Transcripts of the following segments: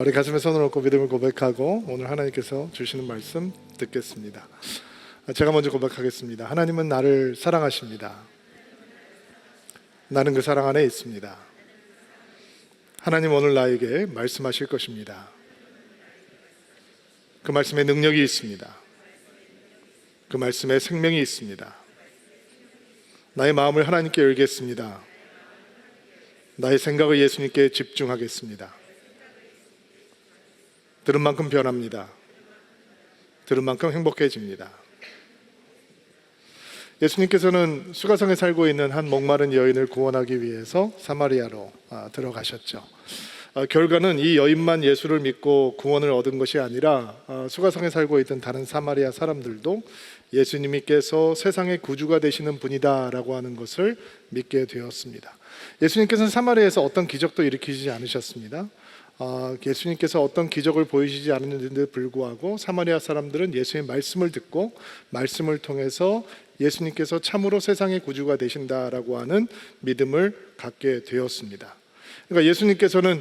우리 가슴에 손을 얹고 믿음을 고백하고 오늘 하나님께서 주시는 말씀 듣겠습니다. 제가 먼저 고백하겠습니다. 하나님은 나를 사랑하십니다. 나는 그 사랑 안에 있습니다. 하나님 오늘 나에게 말씀하실 것입니다. 그 말씀에 능력이 있습니다. 그 말씀에 생명이 있습니다. 나의 마음을 하나님께 열겠습니다. 나의 생각을 예수님께 집중하겠습니다. 들은 만큼 변합니다. 들은 만큼 행복해집니다. 예수님께서는 수가성에 살고 있는 한 목마른 여인을 구원하기 위해서 사마리아로 들어가셨죠. 결과는 이 여인만 예수를 믿고 구원을 얻은 것이 아니라 수가성에 살고 있던 다른 사마리아 사람들도 예수님께서 세상의 구주가 되시는 분이다라고 하는 것을 믿게 되었습니다. 예수님께서는 사마리아에서 어떤 기적도 일으키지 않으셨습니다. 예수님께서 어떤 기적을 보이시지 않았는데도 불구하고 사마리아 사람들은 예수의 말씀을 듣고 말씀을 통해서 예수님께서 참으로 세상의 구주가 되신다라고 하는 믿음을 갖게 되었습니다. 그러니까 예수님께서는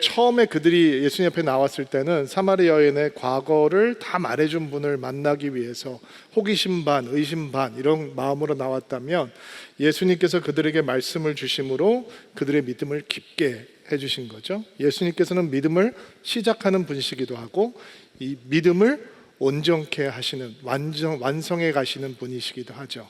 처음에 그들이 예수님 앞에 나왔을 때는 사마리아 여인의 과거를 다 말해준 분을 만나기 위해서 호기심 반, 의심 반 이런 마음으로 나왔다면 예수님께서 그들에게 말씀을 주심으로 그들의 믿음을 깊게 해주신 거죠. 예수님께서는 믿음을 시작하는 분이시기도 하고 이 믿음을 온전케 하시는 완성해 가시는 분이시기도 하죠.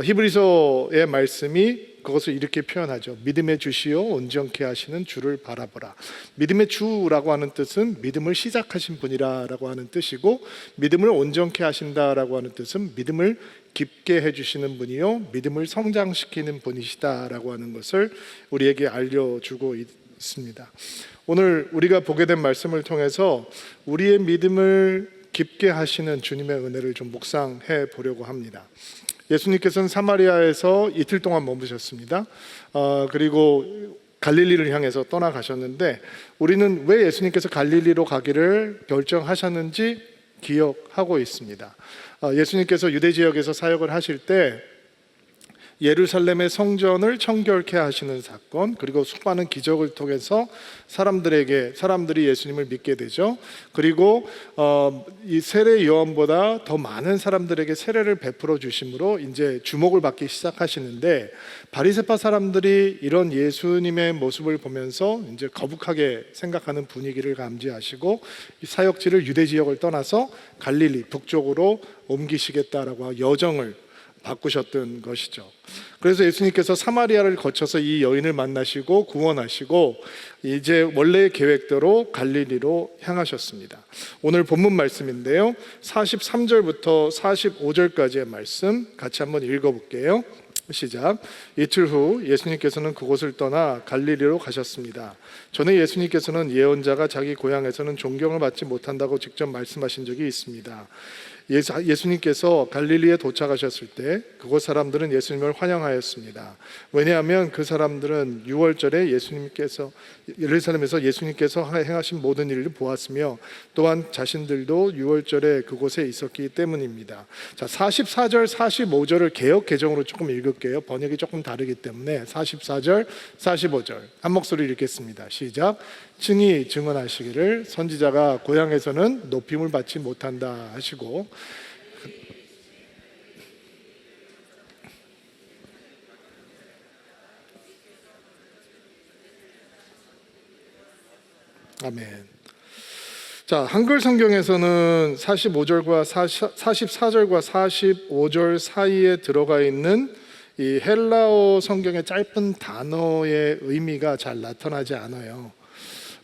히브리서의 말씀이 그것을 이렇게 표현하죠. 믿음의 주시요 온전케 하시는 주를 바라보라. 믿음의 주라고 하는 뜻은 믿음을 시작하신 분이라고 하는 뜻이고, 믿음을 온전케 하신다라고 하는 뜻은 믿음을 깊게 해주시는 분이요 믿음을 성장시키는 분이시다라고 하는 것을 우리에게 알려주고 있습니다. 오늘 우리가 보게 된 말씀을 통해서 우리의 믿음을 깊게 하시는 주님의 은혜를 좀 묵상해 보려고 합니다. 예수님께서는 사마리아에서 이틀 동안 머무셨습니다. 그리고 갈릴리를 향해서 떠나가셨는데 우리는 왜 예수님께서 갈릴리로 가기를 결정하셨는지 기억하고 있습니다. 예수님께서 유대 지역에서 사역을 하실 때 예루살렘의 성전을 청결케 하시는 사건, 그리고 수많은 기적을 통해서 사람들이 예수님을 믿게 되죠. 그리고 이 세례 요한보다 더 많은 사람들에게 세례를 베풀어 주심으로 이제 주목을 받기 시작하시는데, 바리새파 사람들이 이런 예수님의 모습을 보면서 이제 거북하게 생각하는 분위기를 감지하시고 사역지를 유대 지역을 떠나서 갈릴리 북쪽으로 옮기시겠다라고 여정을 바꾸셨던 것이죠. 그래서 예수님께서 사마리아를 거쳐서 이 여인을 만나시고 구원하시고 이제 원래의 계획대로 갈릴리로 향하셨습니다. 오늘 본문 말씀인데요, 43절부터 45절까지의 말씀 같이 한번 읽어볼게요. 시작. 이틀 후 예수님께서는 그곳을 떠나 갈릴리로 가셨습니다. 전에 예수님께서는 예언자가 자기 고향에서는 존경을 받지 못한다고 직접 말씀하신 적이 있습니다. 예수님께서 갈릴리에 도착하셨을 때 그곳 사람들은 예수님을 환영하였습니다. 왜냐하면 그 사람들은 유월절에 예루살렘에서 예수님께서 행하신 모든 일을 보았으며 또한 자신들도 유월절에 그곳에 있었기 때문입니다. 자, 44절, 45절을 개역 개정으로 조금 읽을게요. 번역이 조금 다르기 때문에 44절, 45절 한 목소리 읽겠습니다. 시작. 증이 증언하시기를 선지자가 고향에서는 높임을 받지 못한다 하시고, 아멘. 자, 한글 성경에서는 44절과 45절 사이에 들어가 있는 이 헬라어 성경의 짧은 단어의 의미가 잘 나타나지 않아요.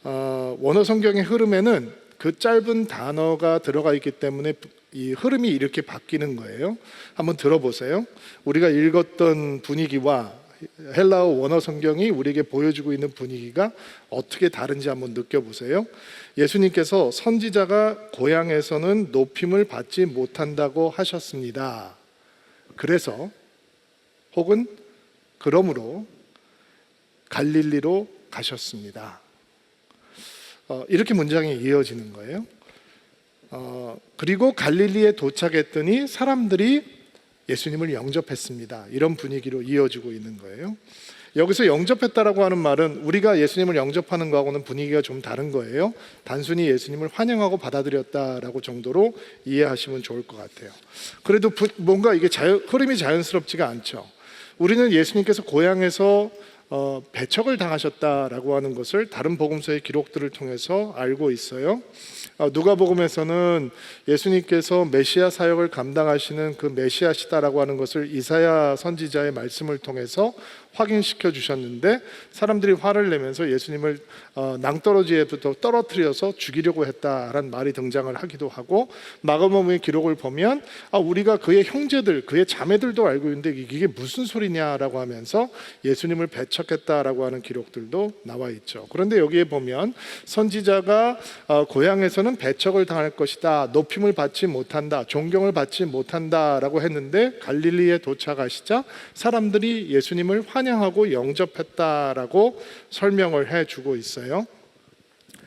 원어 성경의 흐름에는 그 짧은 단어가 들어가 있기 때문에 이 흐름이 이렇게 바뀌는 거예요. 한번 들어보세요. 우리가 읽었던 분위기와 헬라어 원어 성경이 우리에게 보여주고 있는 분위기가 어떻게 다른지 한번 느껴보세요. 예수님께서 선지자가 고향에서는 높임을 받지 못한다고 하셨습니다. 그래서 혹은 그러므로 갈릴리로 가셨습니다. 이렇게 문장이 이어지는 거예요. 그리고 갈릴리에 도착했더니 사람들이 예수님을 영접했습니다. 이런 분위기로 이어지고 있는 거예요. 여기서 영접했다라고 하는 말은 우리가 예수님을 영접하는 거하고는 분위기가 좀 다른 거예요. 단순히 예수님을 환영하고 받아들였다라고 정도로 이해하시면 좋을 것 같아요. 그래도 뭔가 이게 흐름이 자연스럽지가 않죠. 우리는 예수님께서 고향에서 배척을 당하셨다라고 하는 것을 다른 복음서의 기록들을 통해서 알고 있어요. 누가복음에서는 예수님께서 메시아 사역을 감당하시는 그 메시아시다라고 하는 것을 이사야 선지자의 말씀을 통해서 확인시켜 주셨는데, 사람들이 화를 내면서 예수님을 낭떠러지에부터 떨어뜨려서 죽이려고 했다라는 말이 등장을 하기도 하고, 마가복음의 기록을 보면 우리가 그의 형제들, 그의 자매들도 알고 있는데 이게 무슨 소리냐라고 하면서 예수님을 배척했다라고 하는 기록들도 나와 있죠. 그런데 여기에 보면 선지자가 고향에서는 배척을 당할 것이다, 높임을 받지 못한다, 존경을 받지 못한다라고 했는데, 갈릴리에 도착하시자 사람들이 예수님을 환영하고 영접했다라고 설명을 해주고 있어요.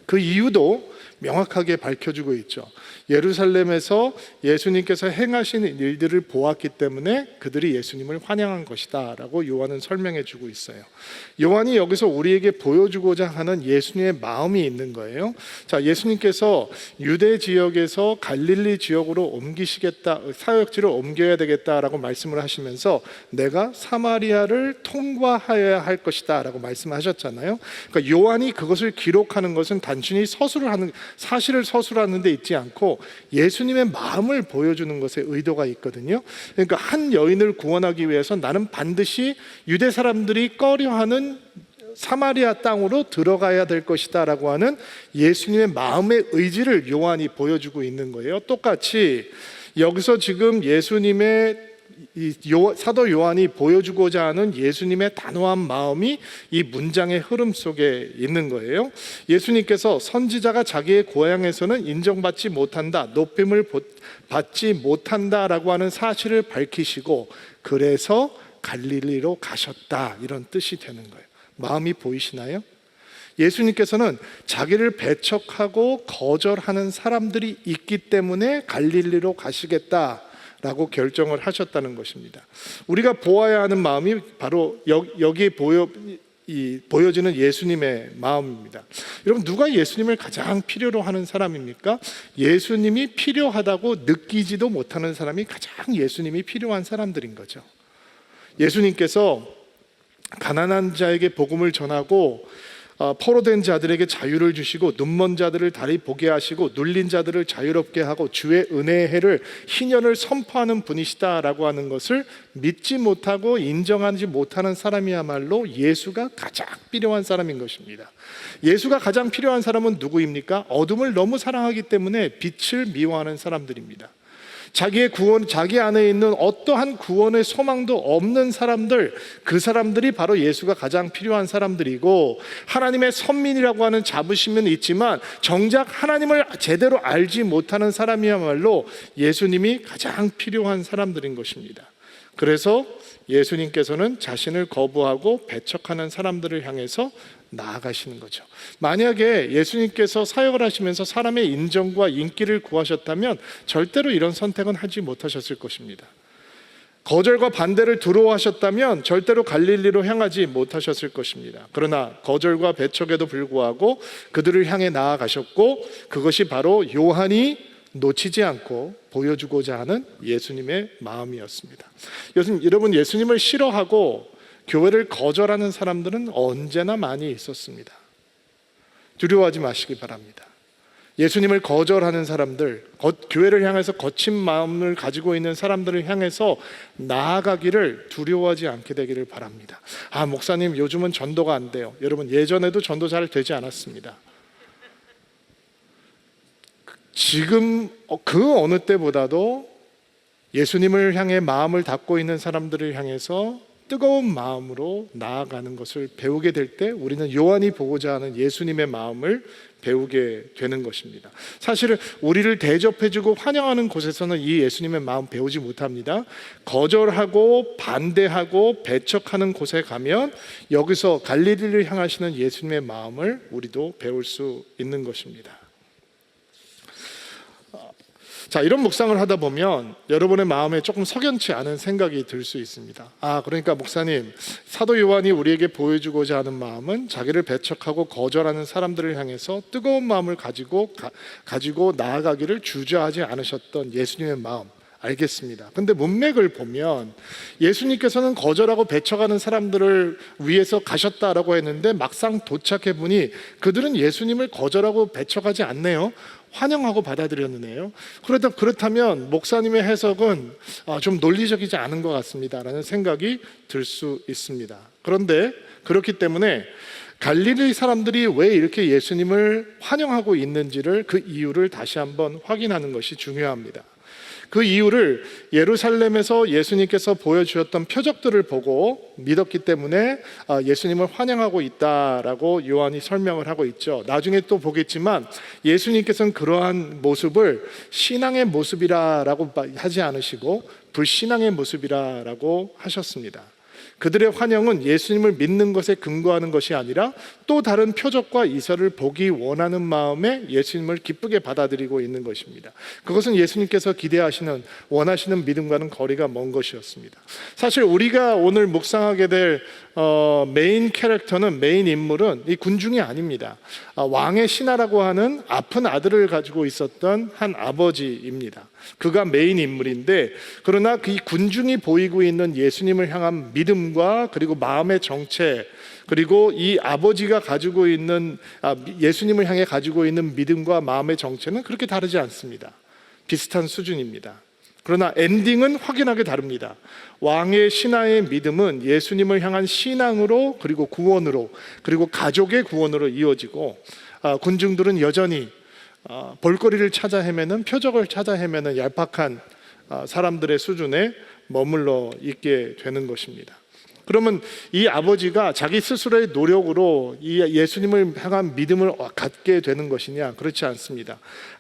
그 이유도 명확하게 밝혀주고 있죠. 예루살렘에서 예수님께서 행하신 일들을 보았기 때문에 그들이 예수님을 환영한 것이다 라고 요한은 설명해 주고 있어요. 요한이 여기서 우리에게 보여주고자 하는 예수님의 마음이 있는 거예요. 자, 예수님께서 유대 지역에서 갈릴리 지역으로 옮기시겠다, 사역지를 옮겨야 되겠다라고 말씀을 하시면서 내가 사마리아를 통과하여야 할 것이다 라고 말씀하셨잖아요. 그러니까 요한이 그것을 기록하는 것은 단순히 사실을 서술하는 데 있지 않고 예수님의 마음을 보여주는 것에 의도가 있거든요. 그러니까 한 여인을 구원하기 위해서 나는 반드시 유대 사람들이 꺼려하는 사마리아 땅으로 들어가야 될 것이다 라고 하는 예수님의 마음의 의지를 요한이 보여주고 있는 거예요. 똑같이 여기서 지금 예수님의 사도 요한이 보여주고자 하는 예수님의 단호한 마음이 이 문장의 흐름 속에 있는 거예요. 예수님께서 선지자가 자기의 고향에서는 인정받지 못한다, 높임을 받지 못한다라고 하는 사실을 밝히시고 그래서 갈릴리로 가셨다, 이런 뜻이 되는 거예요. 마음이 보이시나요? 예수님께서는 자기를 배척하고 거절하는 사람들이 있기 때문에 갈릴리로 가시겠다 라고 결정을 하셨다는 것입니다. 우리가 보아야 하는 마음이 바로 여기에 보여지는 예수님의 마음입니다. 여러분, 누가 예수님을 가장 필요로 하는 사람입니까? 예수님이 필요하다고 느끼지도 못하는 사람이 가장 예수님이 필요한 사람들인 거죠. 예수님께서 가난한 자에게 복음을 전하고 포로된 자들에게 자유를 주시고 눈먼 자들을 다리 보게 하시고 눌린 자들을 자유롭게 하고 주의 은혜의 해를 희년을 선포하는 분이시다라고 하는 것을 믿지 못하고 인정하지 못하는 사람이야말로 예수가 가장 필요한 사람인 것입니다. 예수가 가장 필요한 사람은 누구입니까? 어둠을 너무 사랑하기 때문에 빛을 미워하는 사람들입니다. 자기의 구원, 자기 안에 있는 어떠한 구원의 소망도 없는 사람들, 그 사람들이 바로 예수가 가장 필요한 사람들이고, 하나님의 선민이라고 하는 자부심은 있지만 정작 하나님을 제대로 알지 못하는 사람이야말로 예수님이 가장 필요한 사람들인 것입니다. 그래서 예수님께서는 자신을 거부하고 배척하는 사람들을 향해서 나아가시는 거죠. 만약에 예수님께서 사역을 하시면서 사람의 인정과 인기를 구하셨다면 절대로 이런 선택은 하지 못하셨을 것입니다. 거절과 반대를 두려워하셨다면 절대로 갈릴리로 향하지 못하셨을 것입니다. 그러나 거절과 배척에도 불구하고 그들을 향해 나아가셨고, 그것이 바로 요한이 놓치지 않고 보여주고자 하는 예수님의 마음이었습니다. 여러분, 예수님을 싫어하고 교회를 거절하는 사람들은 언제나 많이 있었습니다. 두려워하지 마시기 바랍니다. 예수님을 거절하는 사람들, 교회를 향해서 거친 마음을 가지고 있는 사람들을 향해서 나아가기를 두려워하지 않게 되기를 바랍니다. 목사님, 요즘은 전도가 안 돼요. 여러분, 예전에도 전도 잘 되지 않았습니다. 지금 그 어느 때보다도 예수님을 향해 마음을 닫고 있는 사람들을 향해서 뜨거운 마음으로 나아가는 것을 배우게 될 때 우리는 요한이 보고자 하는 예수님의 마음을 배우게 되는 것입니다. 사실은 우리를 대접해주고 환영하는 곳에서는 이 예수님의 마음 배우지 못합니다. 거절하고 반대하고 배척하는 곳에 가면 여기서 갈릴리를 향하시는 예수님의 마음을 우리도 배울 수 있는 것입니다. 자, 이런 묵상을 하다 보면 여러분의 마음에 조금 석연치 않은 생각이 들 수 있습니다. 그러니까 목사님, 사도 요한이 우리에게 보여주고자 하는 마음은 자기를 배척하고 거절하는 사람들을 향해서 뜨거운 마음을 가지고 나아가기를 주저하지 않으셨던 예수님의 마음, 알겠습니다. 근데 문맥을 보면 예수님께서는 거절하고 배척하는 사람들을 위해서 가셨다라고 했는데 막상 도착해 보니 그들은 예수님을 거절하고 배척하지 않네요. 환영하고 받아들였네요. 그렇다면 목사님의 해석은 좀 논리적이지 않은 것 같습니다라는 생각이 들 수 있습니다. 그런데 그렇기 때문에 갈릴리 사람들이 왜 이렇게 예수님을 환영하고 있는지를, 그 이유를 다시 한번 확인하는 것이 중요합니다. 그 이유를 예루살렘에서 예수님께서 보여주셨던 표적들을 보고 믿었기 때문에 예수님을 환영하고 있다라고 요한이 설명을 하고 있죠. 나중에 또 보겠지만 예수님께서는 그러한 모습을 신앙의 모습이라고 하지 않으시고 불신앙의 모습이라고 하셨습니다. 그들의 환영은 예수님을 믿는 것에 근거하는 것이 아니라 또 다른 표적과 이설을 보기 원하는 마음에 예수님을 기쁘게 받아들이고 있는 것입니다. 그것은 예수님께서 기대하시는, 원하시는 믿음과는 거리가 먼 것이었습니다. 사실 우리가 오늘 묵상하게 될 메인 캐릭터는, 메인 인물은 이 군중이 아닙니다. 왕의 신하라고 하는 아픈 아들을 가지고 있었던 한 아버지입니다. 그가 메인 인물인데, 그러나 그 군중이 보이고 있는 예수님을 향한 믿음과 그리고 마음의 정체, 그리고 이 아버지가 가지고 있는 예수님을 향해 가지고 있는 믿음과 마음의 정체는 그렇게 다르지 않습니다. 비슷한 수준입니다. 그러나 엔딩은 확연하게 다릅니다. 왕의 신하의 믿음은 예수님을 향한 신앙으로, 그리고 구원으로, 그리고 가족의 구원으로 이어지고, 군중들은 여전히 볼거리를 찾아 헤매는, 표적을 찾아 헤매는 얄팍한 사람들의 수준에 머물러 있게 되는 것입니다. 그러면 이 아버지가 자기 스스로의 노력으로 이 예수님을 향한 믿음을 갖게 되는 것이냐? 그렇지 않습니다.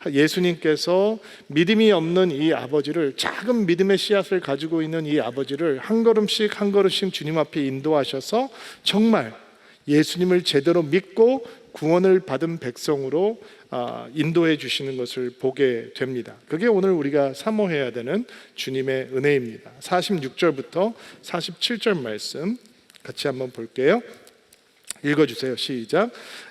예수님께서 믿음이 없는 이 아버지를, 작은 믿음의 씨앗을 가지고 있는 이 아버지를 한 걸음씩 한 걸음씩 주님 앞에 인도하셔서 정말 예수님을 제대로 믿고 구원을 받은 백성으로 인도해 주시는 것을 보게 됩니다. 그게 오늘 우리가 사모해야 되는 주님의 은혜입니다. 46절부터 47절 말씀 같이 한번 볼게요. 읽어주세요. 시작.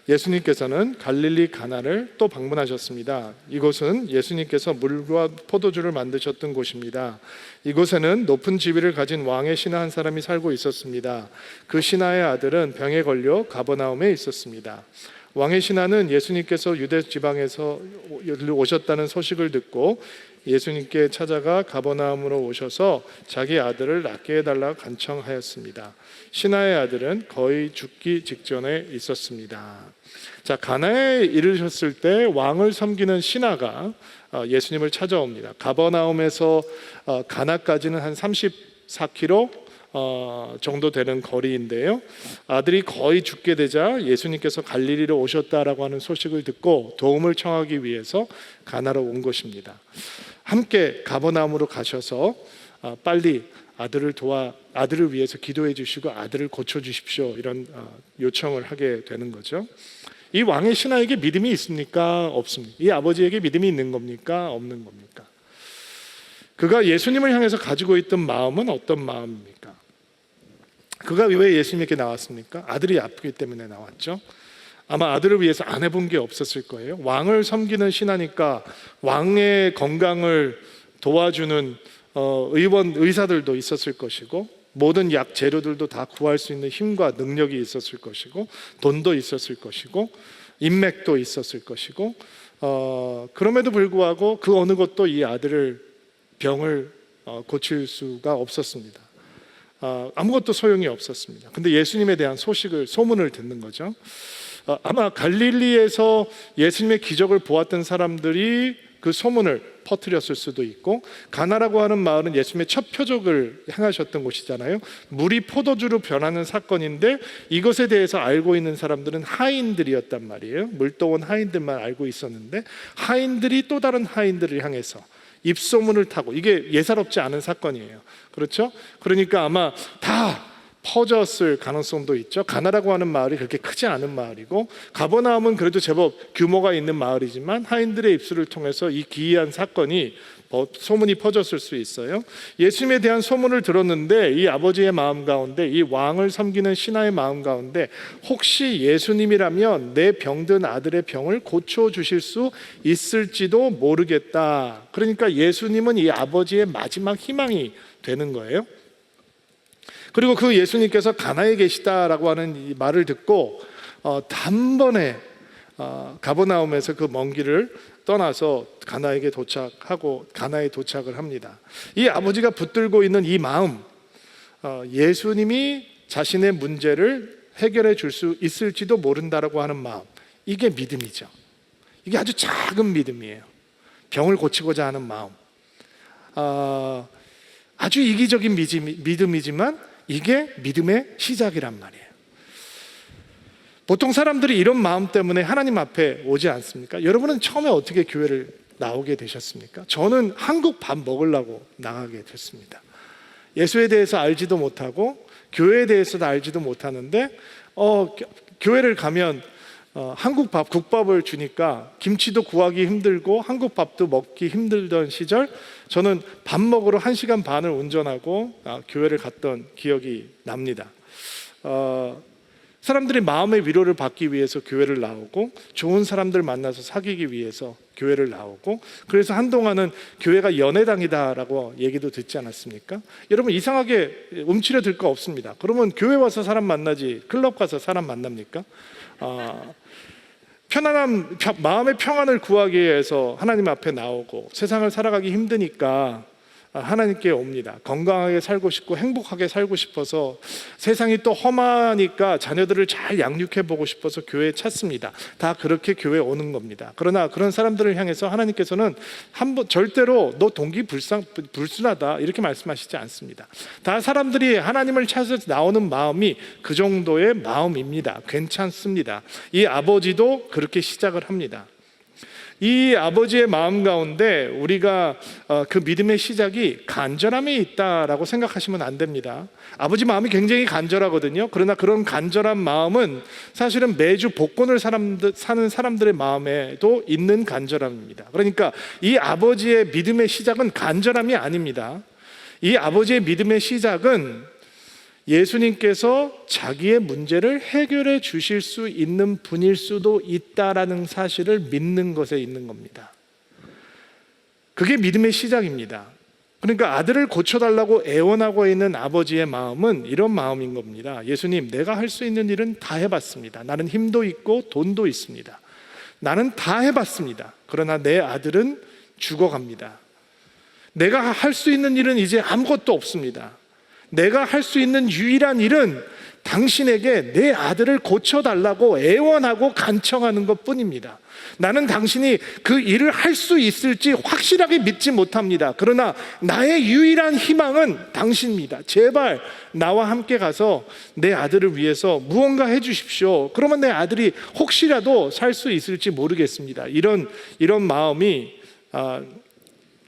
예수님께서는 갈릴리 가나를 또 방문하셨습니다. 이곳은 예수님께서 물과 포도주를 만드셨던 곳입니다. 이곳에는 높은 지위를 가진 왕의 신하 한 사람이 살고 있었습니다. 그 신하의 아들은 병에 걸려 가버나움에 있었습니다. 왕의 신하는 예수님께서 유대 지방에서 오셨다는 소식을 듣고 예수님께 찾아가 가버나움으로 오셔서 자기 아들을 낫게 해달라고 간청하였습니다. 신하의 아들은 거의 죽기 직전에 있었습니다. 자, 가나에 이르셨을 때 왕을 섬기는 신하가 예수님을 찾아옵니다. 가버나움에서 가나까지는 한 34km 정도 되는 거리인데요. 아들이 거의 죽게 되자 예수님께서 갈릴리로 오셨다라고 하는 소식을 듣고 도움을 청하기 위해서 가나로 온 것입니다. 함께 가버나움으로 가셔서 빨리 아들을 위해서 기도해 주시고 아들을 고쳐 주십시오, 이런 요청을 하게 되는 거죠. 이 왕의 신하에게 믿음이 있습니까? 없습니까? 이 아버지에게 믿음이 있는 겁니까? 없는 겁니까? 그가 예수님을 향해서 가지고 있던 마음은 어떤 마음입니까? 그가 왜 예수님께 나왔습니까? 아들이 아프기 때문에 나왔죠. 아마 아들을 위해서 안 해본 게 없었을 거예요. 왕을 섬기는 신하니까 왕의 건강을 도와주는 의사들도 있었을 것이고, 모든 약 재료들도 다 구할 수 있는 힘과 능력이 있었을 것이고, 돈도 있었을 것이고, 인맥도 있었을 것이고, 그럼에도 불구하고 그 어느 것도 이 아들을 병을 고칠 수가 없었습니다. 아무것도 소용이 없었습니다. 근데 예수님에 대한 소문을 듣는 거죠. 아마 갈릴리에서 예수님의 기적을 보았던 사람들이 그 소문을 퍼뜨렸을 수도 있고, 가나라고 하는 마을은 예수님의 첫 표적을 행하셨던 곳이잖아요. 물이 포도주로 변하는 사건인데 이것에 대해서 알고 있는 사람들은 하인들이었단 말이에요. 물도원 하인들만 알고 있었는데, 하인들이 또 다른 하인들을 향해서 입소문을 타고, 이게 예사롭지 않은 사건이에요. 그렇죠? 그러니까 아마 다 퍼졌을 가능성도 있죠. 가나라고 하는 마을이 그렇게 크지 않은 마을이고, 가버나움은 그래도 제법 규모가 있는 마을이지만 하인들의 입술을 통해서 이 기이한 사건이 소문이 퍼졌을 수 있어요. 예수님에 대한 소문을 들었는데 이 아버지의 마음 가운데, 이 왕을 섬기는 신하의 마음 가운데, 혹시 예수님이라면 내 병든 아들의 병을 고쳐주실 수 있을지도 모르겠다. 그러니까 예수님은 이 아버지의 마지막 희망이 되는 거예요. 그리고 그 예수님께서 가나에 계시다라고 하는 이 말을 듣고 단번에 가버나움에서 그 먼 길을 떠나서 가나에 도착을 합니다. 이 아버지가 붙들고 있는 이 마음, 예수님이 자신의 문제를 해결해 줄 수 있을지도 모른다라고 하는 마음, 이게 믿음이죠. 이게 아주 작은 믿음이에요. 병을 고치고자 하는 마음, 아주 이기적인 믿음이지만 이게 믿음의 시작이란 말이에요. 보통 사람들이 이런 마음 때문에 하나님 앞에 오지 않습니까? 여러분은 처음에 어떻게 교회를 나오게 되셨습니까? 저는 한국 밥 먹으려고 나가게 됐습니다. 예수에 대해서 알지도 못하고 교회에 대해서도 알지도 못하는데 교회를 가면 한국 밥, 국밥을 주니까 김치도 구하기 힘들고 한국 밥도 먹기 힘들던 시절, 저는 밥 먹으러 1시간 반을 운전하고 교회를 갔던 기억이 납니다. 사람들이 마음의 위로를 받기 위해서 교회를 나오고, 좋은 사람들 만나서 사귀기 위해서 교회를 나오고, 그래서 한동안은 교회가 연애당이다라고 얘기도 듣지 않았습니까? 여러분, 이상하게 움츠려들 거 없습니다. 그러면 교회 와서 사람 만나지 클럽 가서 사람 만납니까? 편안한 마음의 평안을 구하기 위해서 하나님 앞에 나오고, 세상을 살아가기 힘드니까 하나님께 옵니다. 건강하게 살고 싶고 행복하게 살고 싶어서, 세상이 또 험하니까 자녀들을 잘 양육해 보고 싶어서 교회에 찾습니다. 다 그렇게 교회에 오는 겁니다. 그러나 그런 사람들을 향해서 하나님께서는 절대로 너 동기 불순하다 이렇게 말씀하시지 않습니다. 다 사람들이 하나님을 찾아서 나오는 마음이 그 정도의 마음입니다. 괜찮습니다. 이 아버지도 그렇게 시작을 합니다. 이 아버지의 마음 가운데 우리가 그 믿음의 시작이 간절함에 있다라고 생각하시면 안 됩니다. 아버지 마음이 굉장히 간절하거든요. 그러나 그런 간절한 마음은 사실은 매주 복권을 사는 사람들의 마음에도 있는 간절함입니다. 그러니까 이 아버지의 믿음의 시작은 간절함이 아닙니다. 이 아버지의 믿음의 시작은 예수님께서 자기의 문제를 해결해 주실 수 있는 분일 수도 있다라는 사실을 믿는 것에 있는 겁니다. 그게 믿음의 시작입니다. 그러니까 아들을 고쳐달라고 애원하고 있는 아버지의 마음은 이런 마음인 겁니다. 예수님, 내가 할 수 있는 일은 다 해봤습니다. 나는 힘도 있고 돈도 있습니다. 나는 다 해봤습니다. 그러나 내 아들은 죽어갑니다. 내가 할 수 있는 일은 이제 아무것도 없습니다. 내가 할 수 있는 유일한 일은 당신에게 내 아들을 고쳐달라고 애원하고 간청하는 것뿐입니다. 나는 당신이 그 일을 할 수 있을지 확실하게 믿지 못합니다. 그러나 나의 유일한 희망은 당신입니다. 제발 나와 함께 가서 내 아들을 위해서 무언가 해주십시오. 그러면 내 아들이 혹시라도 살 수 있을지 모르겠습니다. 이런 마음이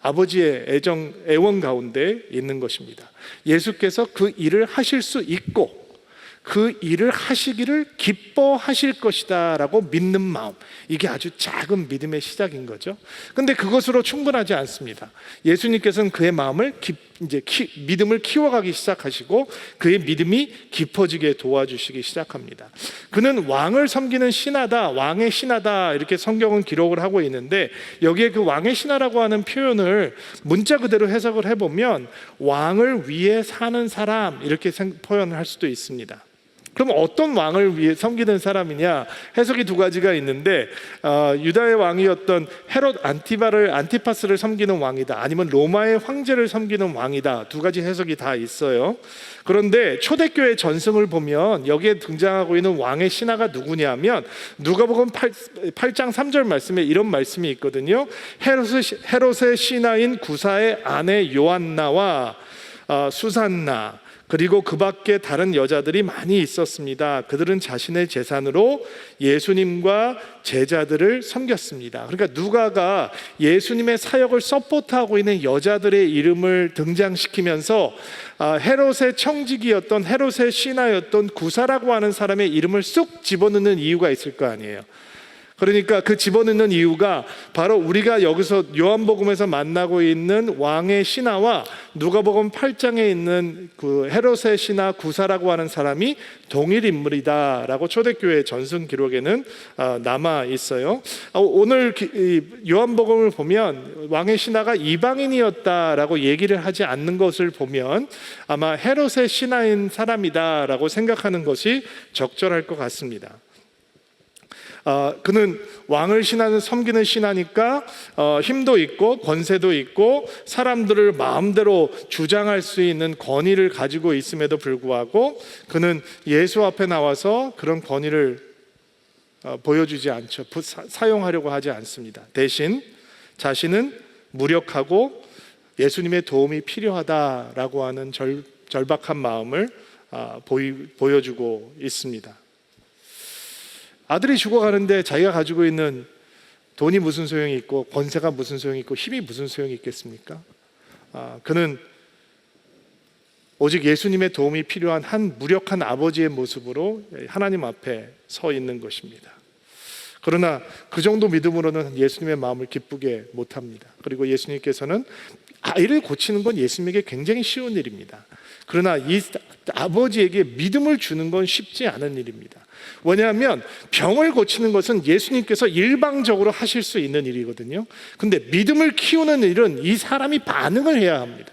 아버지의 애원 가운데 있는 것입니다. 예수께서 그 일을 하실 수 있고 그 일을 하시기를 기뻐하실 것이다 라고 믿는 마음, 이게 아주 작은 믿음의 시작인 거죠. 근데 그것으로 충분하지 않습니다. 예수님께서는 그의 마음을 믿음을 키워가기 시작하시고 그의 믿음이 깊어지게 도와주시기 시작합니다. 그는 왕을 섬기는 신하다, 왕의 신하다, 이렇게 성경은 기록을 하고 있는데, 여기에 그 왕의 신하라고 하는 표현을 문자 그대로 해석을 해보면 왕을 위해 사는 사람, 이렇게 표현을 할 수도 있습니다. 그럼 어떤 왕을 위해 섬기는 사람이냐? 해석이 두 가지가 있는데, 유다의 왕이었던 헤롯 안티파스를 섬기는 왕이다, 아니면 로마의 황제를 섬기는 왕이다, 두 가지 해석이 다 있어요. 그런데 초대교회 전승을 보면 여기에 등장하고 있는 왕의 신하가 누구냐면, 누가복음 8장 3절 말씀에 이런 말씀이 있거든요. 헤롯의 신하인 구사의 아내 요한나와 수산나, 그리고 그 밖에 다른 여자들이 많이 있었습니다. 그들은 자신의 재산으로 예수님과 제자들을 섬겼습니다. 그러니까 누가가 예수님의 사역을 서포트하고 있는 여자들의 이름을 등장시키면서 헤롯의 청지기였던, 헤롯의 신하였던 구사라고 하는 사람의 이름을 쑥 집어넣는 이유가 있을 거 아니에요. 그러니까 그 집어넣는 이유가 바로 우리가 여기서 요한복음에서 만나고 있는 왕의 신하와 누가복음 8장에 있는 그 헤롯의 신하 구사라고 하는 사람이 동일 인물이다라고 초대교회 전승 기록에는 남아 있어요. 오늘 요한복음을 보면 왕의 신하가 이방인이었다라고 얘기를 하지 않는 것을 보면 아마 헤롯의 신하인 사람이다라고 생각하는 것이 적절할 것 같습니다. 그는 왕을 섬기는 신하니까 힘도 있고 권세도 있고 사람들을 마음대로 주장할 수 있는 권위를 가지고 있음에도 불구하고 그는 예수 앞에 나와서 그런 권위를 보여주지 않죠. 사용하려고 하지 않습니다. 대신 자신은 무력하고 예수님의 도움이 필요하다라고 하는 절박한 마음을 보여주고 있습니다. 아들이 죽어가는데 자기가 가지고 있는 돈이 무슨 소용이 있고 권세가 무슨 소용이 있고 힘이 무슨 소용이 있겠습니까? 그는 오직 예수님의 도움이 필요한 한 무력한 아버지의 모습으로 하나님 앞에 서 있는 것입니다. 그러나 그 정도 믿음으로는 예수님의 마음을 기쁘게 못합니다. 그리고 예수님께서는 아이를 고치는 건 예수님에게 굉장히 쉬운 일입니다. 그러나 이 아버지에게 믿음을 주는 건 쉽지 않은 일입니다. 왜냐하면 병을 고치는 것은 예수님께서 일방적으로 하실 수 있는 일이거든요. 근데 믿음을 키우는 일은 이 사람이 반응을 해야 합니다.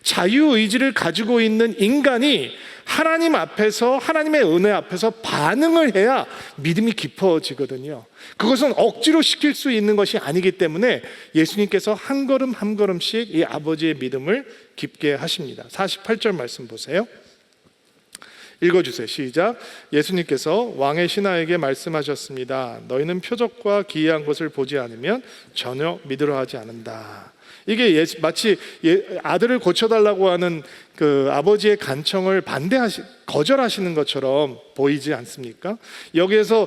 자유의지를 가지고 있는 인간이 하나님 앞에서, 하나님의 은혜 앞에서 반응을 해야 믿음이 깊어지거든요. 그것은 억지로 시킬 수 있는 것이 아니기 때문에 예수님께서 한 걸음 한 걸음씩 이 아버지의 믿음을 깊게 하십니다. 48절 말씀 보세요. 읽어주세요. 시작. 예수님께서 왕의 신하에게 말씀하셨습니다. 너희는 표적과 기이한 것을 보지 않으면 전혀 믿으려 하지 않는다. 이게 마치 아들을 고쳐달라고 하는 그 아버지의 간청을 거절하시는 것처럼 보이지 않습니까? 여기에서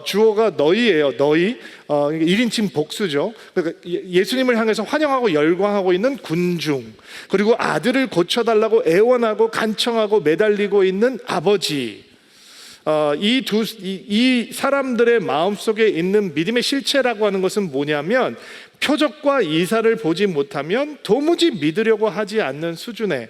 주어가 너희예요. 너희 1인칭 복수죠. 그러니까 예수님을 향해서 환영하고 열광하고 있는 군중, 그리고 아들을 고쳐달라고 애원하고 간청하고 매달리고 있는 아버지, 이 사람들의 마음속에 있는 믿음의 실체라고 하는 것은 뭐냐면 표적과 이사를 보지 못하면 도무지 믿으려고 하지 않는 수준의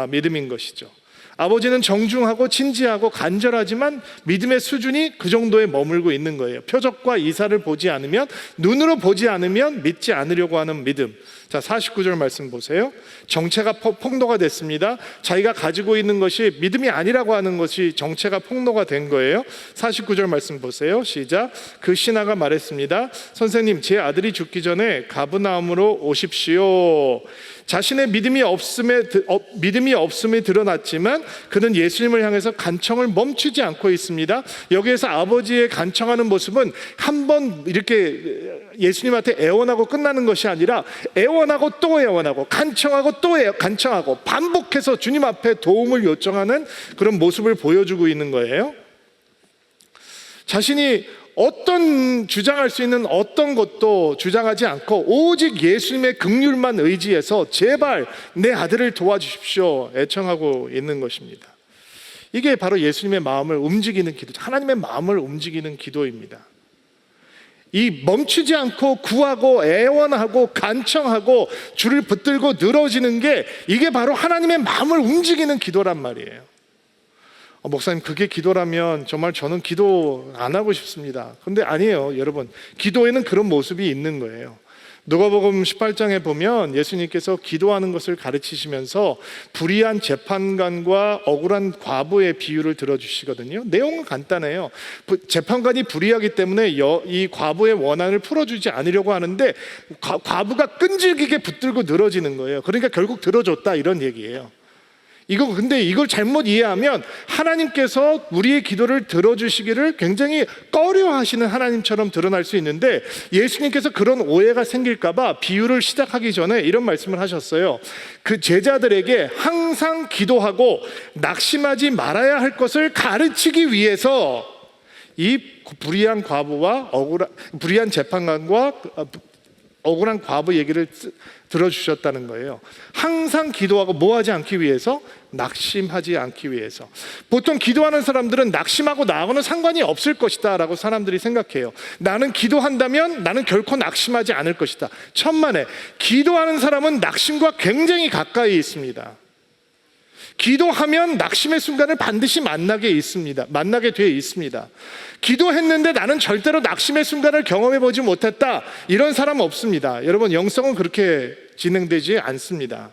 믿음인 것이죠. 아버지는 정중하고 진지하고 간절하지만 믿음의 수준이 그 정도에 머물고 있는 거예요. 표적과 이사를 보지 않으면, 눈으로 보지 않으면 믿지 않으려고 하는 믿음. 자, 49절 말씀 보세요. 정체가 폭로가 됐습니다. 자기가 가지고 있는 것이 믿음이 아니라고 하는 것이 정체가 폭로가 된 거예요. 49절 말씀 보세요. 시작. 그 신하가 말했습니다. 선생님, 제 아들이 죽기 전에 가브나움으로 오십시오. 자신의 믿음이 없음이 드러났지만 그는 예수님을 향해서 간청을 멈추지 않고 있습니다. 여기에서 아버지의 간청하는 모습은 한번 이렇게 예수님한테 애원하고 끝나는 것이 아니라 애원하고 또 애원하고 간청하고 또 간청하고 반복해서 주님 앞에 도움을 요청하는 그런 모습을 보여주고 있는 거예요. 자신이 주장할 수 있는 어떤 것도 주장하지 않고 오직 예수님의 긍휼만 의지해서 제발 내 아들을 도와주십시오 애청하고 있는 것입니다. 이게 바로 예수님의 마음을 움직이는 기도, 하나님의 마음을 움직이는 기도입니다. 이 멈추지 않고 구하고 애원하고 간청하고 줄을 붙들고 늘어지는 게 이게 바로 하나님의 마음을 움직이는 기도란 말이에요. 목사님, 그게 기도라면 정말 저는 기도 안 하고 싶습니다. 근데 아니에요, 여러분. 기도에는 그런 모습이 있는 거예요. 누가복음 18장에 보면 예수님께서 기도하는 것을 가르치시면서 불의한 재판관과 억울한 과부의 비유를 들어주시거든요. 내용은 간단해요. 재판관이 불의하기 때문에 이 과부의 원한을 풀어주지 않으려고 하는데 과부가 끈질기게 붙들고 늘어지는 거예요. 그러니까 결국 들어줬다, 이런 얘기예요. 근데 이걸 잘못 이해하면 하나님께서 우리의 기도를 들어주시기를 굉장히 꺼려하시는 하나님처럼 드러날 수 있는데, 예수님께서 그런 오해가 생길까봐 비유를 시작하기 전에 이런 말씀을 하셨어요. 그 제자들에게 항상 기도하고 낙심하지 말아야 할 것을 가르치기 위해서 이 불의한 과부와 불의한 재판관과 억울한 과부 얘기를 들어주셨다는 거예요. 항상 기도하고 뭐 하지 않기 위해서? 낙심하지 않기 위해서. 보통 기도하는 사람들은 낙심하고 나하고는 상관이 없을 것이다 라고 사람들이 생각해요. 나는 기도한다면 나는 결코 낙심하지 않을 것이다. 천만에, 기도하는 사람은 낙심과 굉장히 가까이 있습니다. 기도하면 낙심의 순간을 반드시 만나게 되어 있습니다. 기도했는데 나는 절대로 낙심의 순간을 경험해 보지 못했다, 이런 사람은 없습니다. 여러분, 영성은 그렇게 진행되지 않습니다.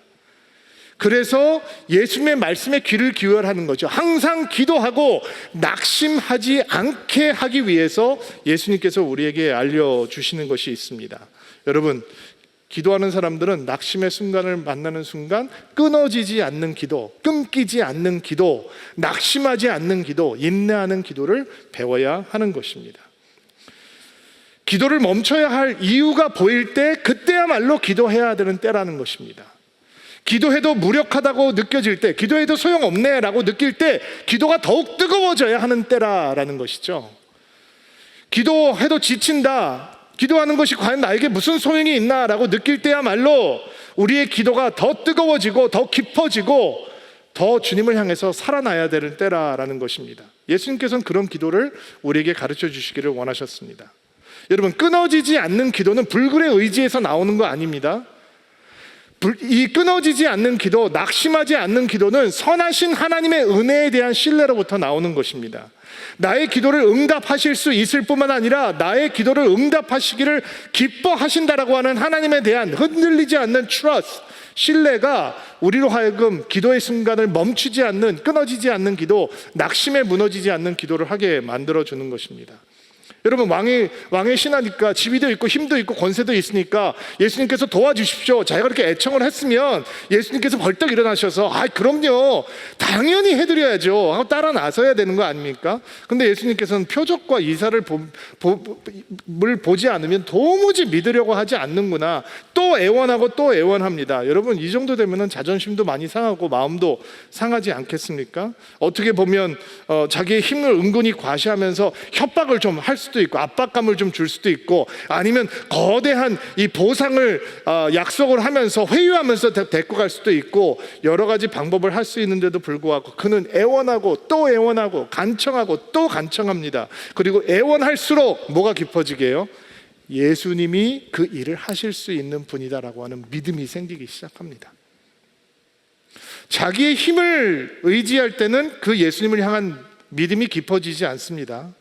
그래서 예수님의 말씀에 귀를 기울하는 거죠. 항상 기도하고 낙심하지 않게 하기 위해서 예수님께서 우리에게 알려주시는 것이 있습니다. 여러분, 기도하는 사람들은 낙심의 순간을 만나는 순간 끊어지지 않는 기도, 끊기지 않는 기도, 낙심하지 않는 기도, 인내하는 기도를 배워야 하는 것입니다. 기도를 멈춰야 할 이유가 보일 때, 그때야말로 기도해야 되는 때라는 것입니다. 기도해도 무력하다고 느껴질 때, 기도해도 소용없네 라고 느낄 때 기도가 더욱 뜨거워져야 하는 때라는 것이죠. 기도해도 지친다, 기도하는 것이 과연 나에게 무슨 소용이 있나 라고 느낄 때야말로 우리의 기도가 더 뜨거워지고 더 깊어지고 더 주님을 향해서 살아나야 되는 때라는 것입니다. 예수님께서는 그런 기도를 우리에게 가르쳐 주시기를 원하셨습니다. 여러분, 끊어지지 않는 기도는 불굴의 의지에서 나오는 거 아닙니다. 이 끊어지지 않는 기도, 낙심하지 않는 기도는 선하신 하나님의 은혜에 대한 신뢰로부터 나오는 것입니다. 나의 기도를 응답하실 수 있을 뿐만 아니라 나의 기도를 응답하시기를 기뻐하신다라고 하는 하나님에 대한 흔들리지 않는 트러스트, 신뢰가 우리로 하여금 기도의 순간을 멈추지 않는, 끊어지지 않는 기도, 낙심에 무너지지 않는 기도를 하게 만들어주는 것입니다. 여러분, 왕의 신하니까 지위도 있고 힘도 있고 권세도 있으니까 예수님께서 도와주십시오, 자기가 그렇게 애청을 했으면 예수님께서 벌떡 일어나셔서 그럼요, 당연히 해드려야죠 하고 따라 나서야 되는 거 아닙니까? 근데 예수님께서는 표적과 이사를 보지 않으면 도무지 믿으려고 하지 않는구나, 또 애원하고 또 애원합니다. 여러분, 이 정도 되면 자존심도 많이 상하고 마음도 상하지 않겠습니까? 어떻게 보면 자기의 힘을 은근히 과시하면서 협박을 좀 할 수도 있고 압박감을 좀 줄 수도 있고, 아니면 거대한 이 보상을 약속을 하면서 회유하면서 데리고 갈 수도 있고, 여러 가지 방법을 할 수 있는데도 불구하고 그는 애원하고 또 애원하고 간청하고 또 간청합니다. 그리고 애원할수록 뭐가 깊어지게요? 예수님이 그 일을 하실 수 있는 분이다라고 하는 믿음이 생기기 시작합니다. 자기의 힘을 의지할 때는 그 예수님을 향한 믿음이 깊어지지 않습니다.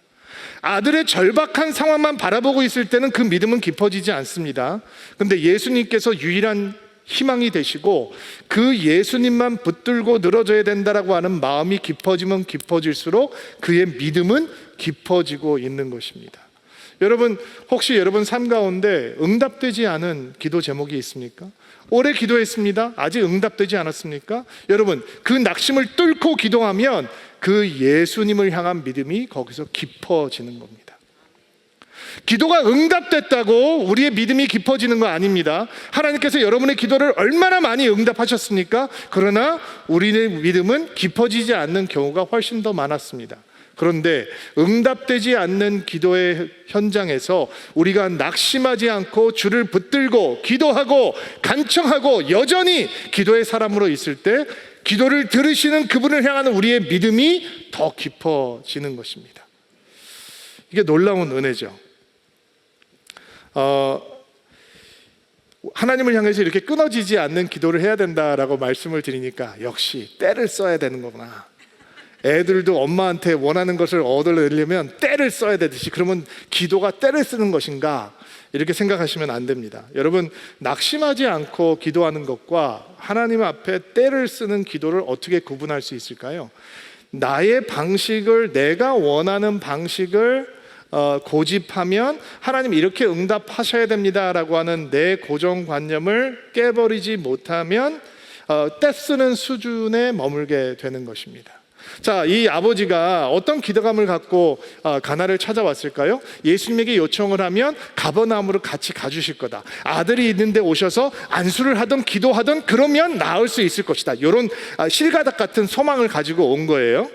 아들의 절박한 상황만 바라보고 있을 때는 그 믿음은 깊어지지 않습니다. 그런데 예수님께서 유일한 희망이 되시고 그 예수님만 붙들고 늘어져야 된다라고 하는 마음이 깊어지면 깊어질수록 그의 믿음은 깊어지고 있는 것입니다. 여러분, 혹시 여러분 삶 가운데 응답되지 않은 기도 제목이 있습니까? 오래 기도했습니다, 아직 응답되지 않았습니까? 여러분, 그 낙심을 뚫고 기도하면 그 예수님을 향한 믿음이 거기서 깊어지는 겁니다. 기도가 응답됐다고 우리의 믿음이 깊어지는 거 아닙니다. 하나님께서 여러분의 기도를 얼마나 많이 응답하셨습니까? 그러나 우리의 믿음은 깊어지지 않는 경우가 훨씬 더 많았습니다. 그런데 응답되지 않는 기도의 현장에서 우리가 낙심하지 않고 주를 붙들고 기도하고 간청하고 여전히 기도의 사람으로 있을 때 기도를 들으시는 그분을 향하는 우리의 믿음이 더 깊어지는 것입니다. 이게 놀라운 은혜죠. 하나님을 향해서 이렇게 끊어지지 않는 기도를 해야 된다라고 말씀을 드리니까 역시 때를 써야 되는 거구나. 애들도 엄마한테 원하는 것을 얻으려면 때를 써야 되듯이, 그러면 기도가 때를 쓰는 것인가, 이렇게 생각하시면 안 됩니다. 여러분, 낙심하지 않고 기도하는 것과 하나님 앞에 때를 쓰는 기도를 어떻게 구분할 수 있을까요? 나의 방식을, 내가 원하는 방식을 고집하면 하나님 이렇게 응답하셔야 됩니다라고 하는 내 고정관념을 깨버리지 못하면 떼쓰는 수준에 머물게 되는 것입니다. 자, 이 아버지가 어떤 기대감을 갖고 가나를 찾아왔을까요? 예수님에게 요청을 하면 가버나움으로 같이 가주실 거다. 아들이 있는데 오셔서 안수를 하든 기도하든 그러면 나을 수 있을 것이다. 이런 실가닥 같은 소망을 가지고 온 거예요.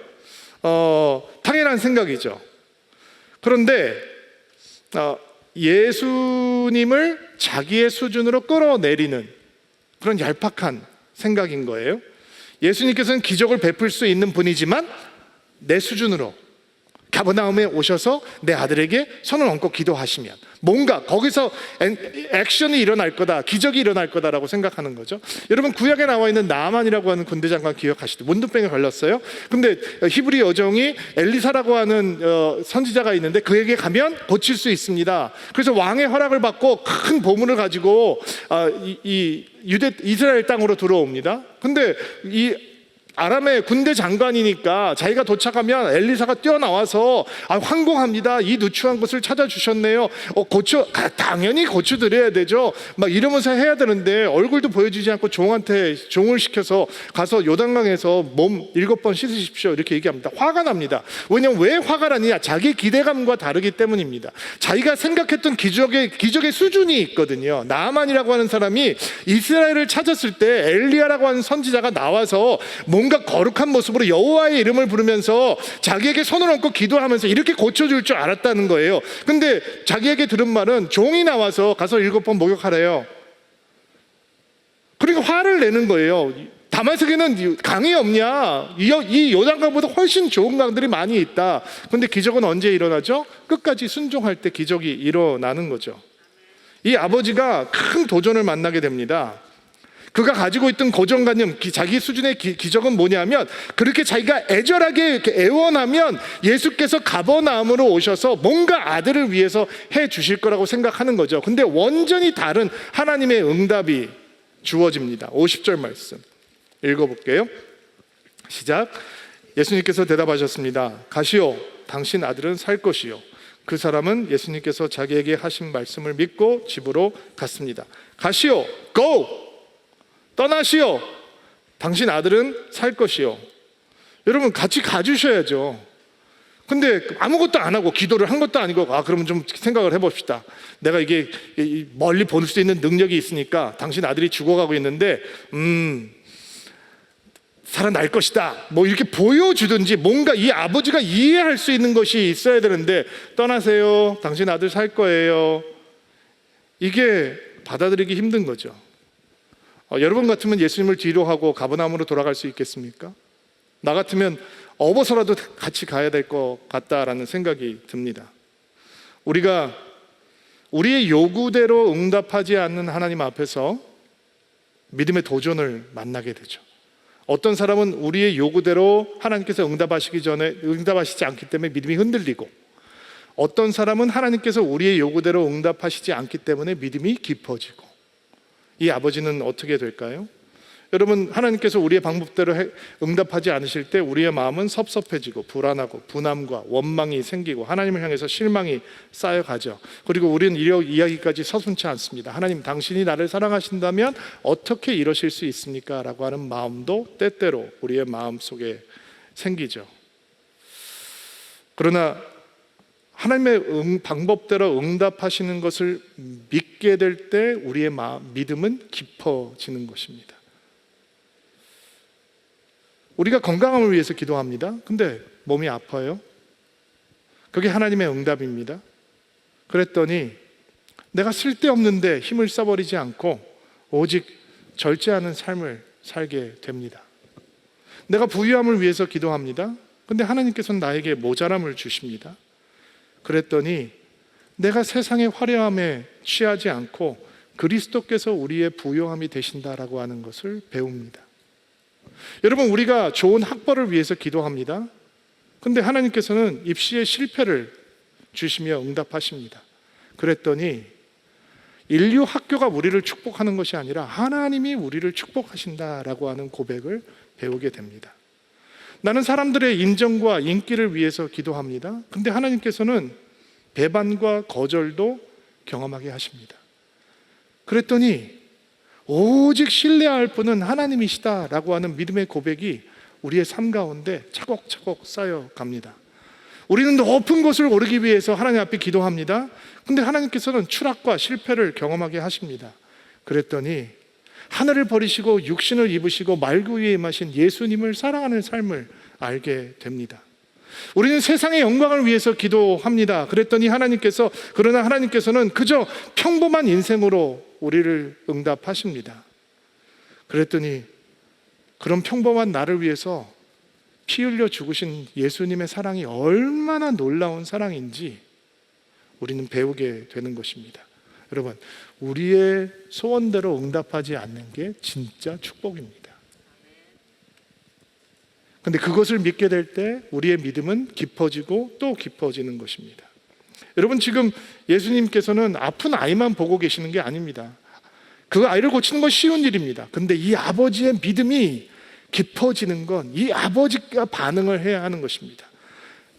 당연한 생각이죠. 그런데 예수님을 자기의 수준으로 끌어내리는 그런 얄팍한 생각인 거예요. 예수님께서는 기적을 베풀 수 있는 분이지만 내 수준으로 가버나움에 오셔서 내 아들에게 손을 얹고 기도하시면 뭔가 거기서 액션이 일어날 거다, 기적이 일어날 거다라고 생각하는 거죠. 여러분, 구약에 나와 있는 나아만이라고 하는 군대 장관 기억하시죠? 문둥병에 걸렸어요. 근데 히브리 여종이 엘리사라고 하는 선지자가 있는데 그에게 가면 고칠 수 있습니다. 그래서 왕의 허락을 받고 큰 보물을 가지고 이스라엘 땅으로 들어옵니다. 근데 이 아람의 군대 장관이니까 자기가 도착하면 엘리사가 뛰어나와서 황공합니다. 이 누추한 것을 찾아주셨네요. 당연히 고쳐드려야 되죠. 막 이러면서 해야 되는데 얼굴도 보여주지 않고 종을 시켜서 가서 요단강에서 몸 7번 씻으십시오 이렇게 얘기합니다. 화가 납니다. 왜냐하면 왜 화가 나느냐? 자기 기대감과 다르기 때문입니다. 자기가 생각했던 기적의 수준이 있거든요. 나아만이라고 하는 사람이 이스라엘을 찾았을 때 엘리야라고 하는 선지자가 나와서 뭔가 거룩한 모습으로 여호와의 이름을 부르면서 자기에게 손을 얹고 기도하면서 이렇게 고쳐줄 줄 알았다는 거예요. 근데 자기에게 들은 말은 종이 나와서 가서 7번 목욕하래요. 그러니까 화를 내는 거예요. 다마스에는 강이 없냐? 이 요단강보다 훨씬 좋은 강들이 많이 있다. 근데 기적은 언제 일어나죠? 끝까지 순종할 때 기적이 일어나는 거죠. 이 아버지가 큰 도전을 만나게 됩니다. 그가 가지고 있던 고정관념, 자기 수준의 기적은 뭐냐면 그렇게 자기가 애절하게 이렇게 애원하면 예수께서 가버나움으로 오셔서 뭔가 아들을 위해서 해 주실 거라고 생각하는 거죠. 근데 완전히 다른 하나님의 응답이 주어집니다. 50절 말씀 읽어볼게요. 시작. 예수님께서 대답하셨습니다. 가시오, 당신 아들은 살 것이요. 그 사람은 예수님께서 자기에게 하신 말씀을 믿고 집으로 갔습니다. 가시오, go! 떠나시오. 당신 아들은 살 것이요. 여러분, 같이 가주셔야죠. 근데 아무것도 안 하고 기도를 한 것도 아니고 그러면 좀 생각을 해봅시다. 내가 이게 멀리 볼 수 있는 능력이 있으니까 당신 아들이 죽어가고 있는데 살아날 것이다. 뭐 이렇게 보여주든지 뭔가 이 아버지가 이해할 수 있는 것이 있어야 되는데 떠나세요. 당신 아들 살 거예요. 이게 받아들이기 힘든 거죠. 여러분 같으면 예수님을 뒤로 하고 가버나움으로 돌아갈 수 있겠습니까? 나 같으면 업어서라도 같이 가야 될 것 같다라는 생각이 듭니다. 우리가 우리의 요구대로 응답하지 않는 하나님 앞에서 믿음의 도전을 만나게 되죠. 어떤 사람은 우리의 요구대로 하나님께서 응답하시지 않기 때문에 믿음이 흔들리고, 어떤 사람은 하나님께서 우리의 요구대로 응답하시지 않기 때문에 믿음이 깊어지고, 이 아버지는 어떻게 될까요? 여러분, 하나님께서 우리의 방법대로 응답하지 않으실 때 우리의 마음은 섭섭해지고 불안하고 분함과 원망이 생기고 하나님을 향해서 실망이 쌓여가죠. 그리고 우리는 이야기까지 서슴지 않습니다. 하나님, 당신이 나를 사랑하신다면 어떻게 이러실 수 있습니까? 라고 하는 마음도 때때로 우리의 마음속에 생기죠. 그러나 하나님의 방법대로 응답하시는 것을 믿게 될 때 우리의 믿음은 깊어지는 것입니다. 우리가 건강함을 위해서 기도합니다. 근데 몸이 아파요. 그게 하나님의 응답입니다. 그랬더니 내가 쓸데없는데 힘을 써버리지 않고 오직 절제하는 삶을 살게 됩니다. 내가 부유함을 위해서 기도합니다. 근데 하나님께서는 나에게 모자람을 주십니다. 그랬더니 내가 세상의 화려함에 취하지 않고 그리스도께서 우리의 부요함이 되신다라고 하는 것을 배웁니다. 여러분, 우리가 좋은 학벌을 위해서 기도합니다. 근데 하나님께서는 입시의 실패를 주시며 응답하십니다. 그랬더니 인류 학교가 우리를 축복하는 것이 아니라 하나님이 우리를 축복하신다라고 하는 고백을 배우게 됩니다. 나는 사람들의 인정과 인기를 위해서 기도합니다. 근데 하나님께서는 배반과 거절도 경험하게 하십니다. 그랬더니 오직 신뢰할 분은 하나님이시다라고 하는 믿음의 고백이 우리의 삶 가운데 차곡차곡 쌓여갑니다. 우리는 높은 곳을 오르기 위해서 하나님 앞에 기도합니다. 근데 하나님께서는 추락과 실패를 경험하게 하십니다. 그랬더니 하늘을 버리시고 육신을 입으시고 말구 위에 임하신 예수님을 사랑하는 삶을 알게 됩니다. 우리는 세상의 영광을 위해서 기도합니다. 그랬더니 그러나 하나님께서는 그저 평범한 인생으로 우리를 응답하십니다. 그랬더니 그런 평범한 나를 위해서 피 흘려 죽으신 예수님의 사랑이 얼마나 놀라운 사랑인지 우리는 배우게 되는 것입니다. 여러분, 우리의 소원대로 응답하지 않는 게 진짜 축복입니다. 근데 그것을 믿게 될 때 우리의 믿음은 깊어지고 또 깊어지는 것입니다. 여러분, 지금 예수님께서는 아픈 아이만 보고 계시는 게 아닙니다. 그 아이를 고치는 건 쉬운 일입니다. 근데 이 아버지의 믿음이 깊어지는 건 이 아버지가 반응을 해야 하는 것입니다.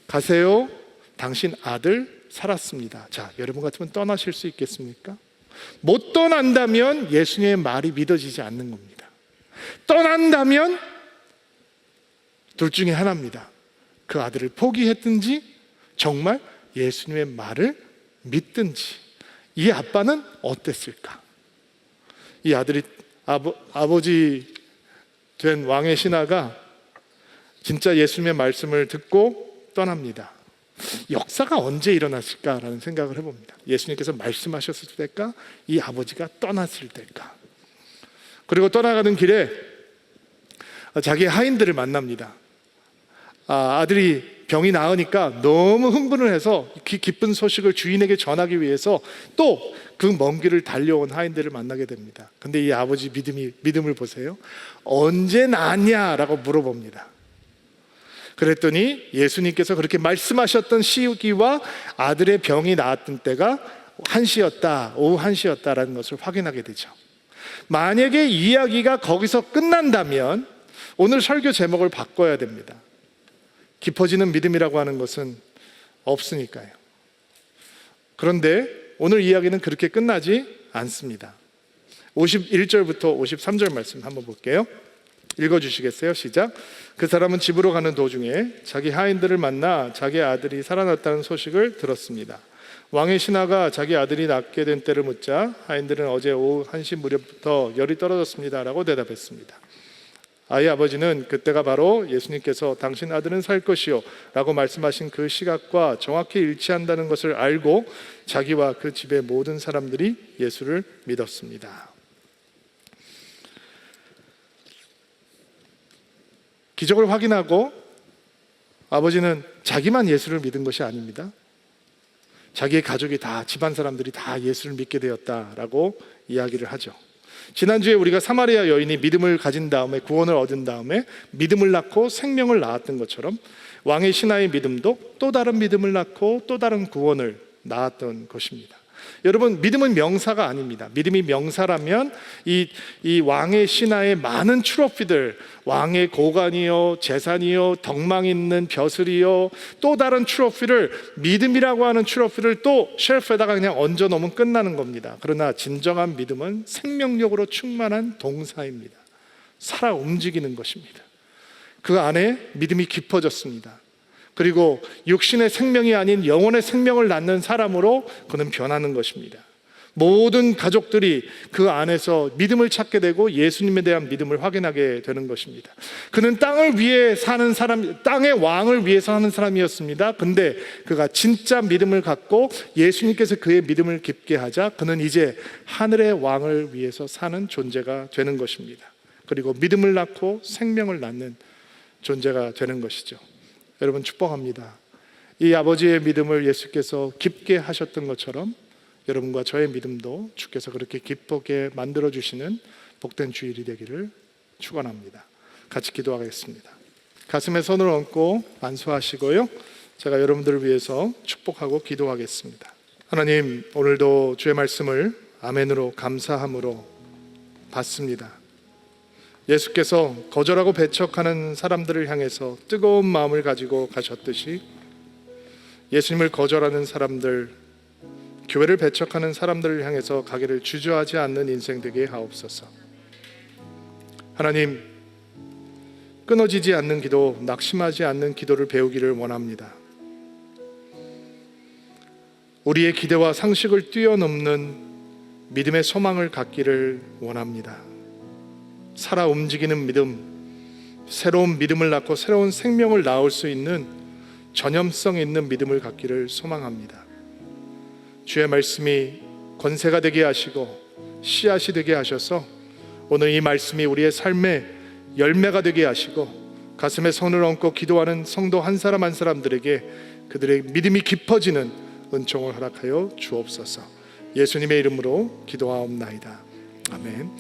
가세요, 당신 아들 살았습니다. 자, 여러분 같으면 떠나실 수 있겠습니까? 못 떠난다면 예수님의 말이 믿어지지 않는 겁니다. 떠난다면 둘 중에 하나입니다. 그 아들을 포기했든지 정말 예수님의 말을 믿든지. 이 아빠는 어땠을까? 이 아들이 아버지 된 왕의 신하가 진짜 예수님의 말씀을 듣고 떠납니다. 역사가 언제 일어났을까라는 생각을 해봅니다. 예수님께서 말씀하셨을 때일까? 이 아버지가 떠났을 때일까? 그리고 떠나가는 길에 자기 하인들을 만납니다. 아들이 병이 나으니까 너무 흥분을 해서 기쁜 소식을 주인에게 전하기 위해서 또 그 먼 길을 달려온 하인들을 만나게 됩니다. 근데 이 아버지 믿음을 보세요. 언제 나았냐라고 물어봅니다. 그랬더니 예수님께서 그렇게 말씀하셨던 시기와 아들의 병이 나았던 때가 오후 1시였다라는 것을 확인하게 되죠. 만약에 이야기가 거기서 끝난다면 오늘 설교 제목을 바꿔야 됩니다. 깊어지는 믿음이라고 하는 것은 없으니까요. 그런데 오늘 이야기는 그렇게 끝나지 않습니다. 51절부터 53절 말씀 한번 볼게요. 읽어주시겠어요? 시작. 그 사람은 집으로 가는 도중에 자기 하인들을 만나 자기 아들이 살아났다는 소식을 들었습니다. 왕의 신하가 자기 아들이 낫게 된 때를 묻자 하인들은 어제 오후 1시 무렵부터 열이 떨어졌습니다 라고 대답했습니다. 아이 아버지는 그때가 바로 예수님께서 당신 아들은 살 것이요 라고 말씀하신 그 시각과 정확히 일치한다는 것을 알고 자기와 그 집의 모든 사람들이 예수를 믿었습니다. 기적을 확인하고 아버지는 자기만 예수를 믿은 것이 아닙니다. 자기의 가족이 다, 집안 사람들이 다 예수를 믿게 되었다라고 이야기를 하죠. 지난주에 우리가 사마리아 여인이 믿음을 가진 다음에 구원을 얻은 다음에 믿음을 낳고 생명을 낳았던 것처럼 왕의 신하의 믿음도 또 다른 믿음을 낳고 또 다른 구원을 낳았던 것입니다. 여러분, 믿음은 명사가 아닙니다. 믿음이 명사라면 이 왕의 신하의 많은 트로피들, 왕의 고관이요, 재산이요, 덕망 있는 벼슬이요, 또 다른 트로피를, 믿음이라고 하는 트로피를 또 쉘프에다가 그냥 얹어 놓으면 끝나는 겁니다. 그러나 진정한 믿음은 생명력으로 충만한 동사입니다. 살아 움직이는 것입니다. 그 안에 믿음이 깊어졌습니다. 그리고 육신의 생명이 아닌 영혼의 생명을 낳는 사람으로 그는 변하는 것입니다. 모든 가족들이 그 안에서 믿음을 찾게 되고 예수님에 대한 믿음을 확인하게 되는 것입니다. 그는 땅을 위해 사는 사람, 땅의 왕을 위해서 하는 사람이었습니다. 근데 그가 진짜 믿음을 갖고 예수님께서 그의 믿음을 깊게 하자 그는 이제 하늘의 왕을 위해서 사는 존재가 되는 것입니다. 그리고 믿음을 낳고 생명을 낳는 존재가 되는 것이죠. 여러분, 축복합니다. 이 아버지의 믿음을 예수께서 깊게 하셨던 것처럼 여러분과 저의 믿음도 주께서 그렇게 기쁘게 만들어주시는 복된 주일이 되기를 축원합니다. 같이 기도하겠습니다. 가슴에 손을 얹고 안수하시고요, 제가 여러분들을 위해서 축복하고 기도하겠습니다. 하나님, 오늘도 주의 말씀을 아멘으로 감사함으로 받습니다. 예수께서 거절하고 배척하는 사람들을 향해서 뜨거운 마음을 가지고 가셨듯이 예수님을 거절하는 사람들, 교회를 배척하는 사람들을 향해서 가게를 주저하지 않는 인생 되게 하옵소서. 하나님, 끊어지지 않는 기도, 낙심하지 않는 기도를 배우기를 원합니다. 우리의 기대와 상식을 뛰어넘는 믿음의 소망을 갖기를 원합니다. 살아 움직이는 믿음, 새로운 믿음을 낳고 새로운 생명을 낳을 수 있는 전염성 있는 믿음을 갖기를 소망합니다. 주의 말씀이 권세가 되게 하시고 씨앗이 되게 하셔서 오늘 이 말씀이 우리의 삶의 열매가 되게 하시고 가슴에 손을 얹고 기도하는 성도 한 사람 한 사람들에게 그들의 믿음이 깊어지는 은총을 허락하여 주옵소서. 예수님의 이름으로 기도하옵나이다. 아멘.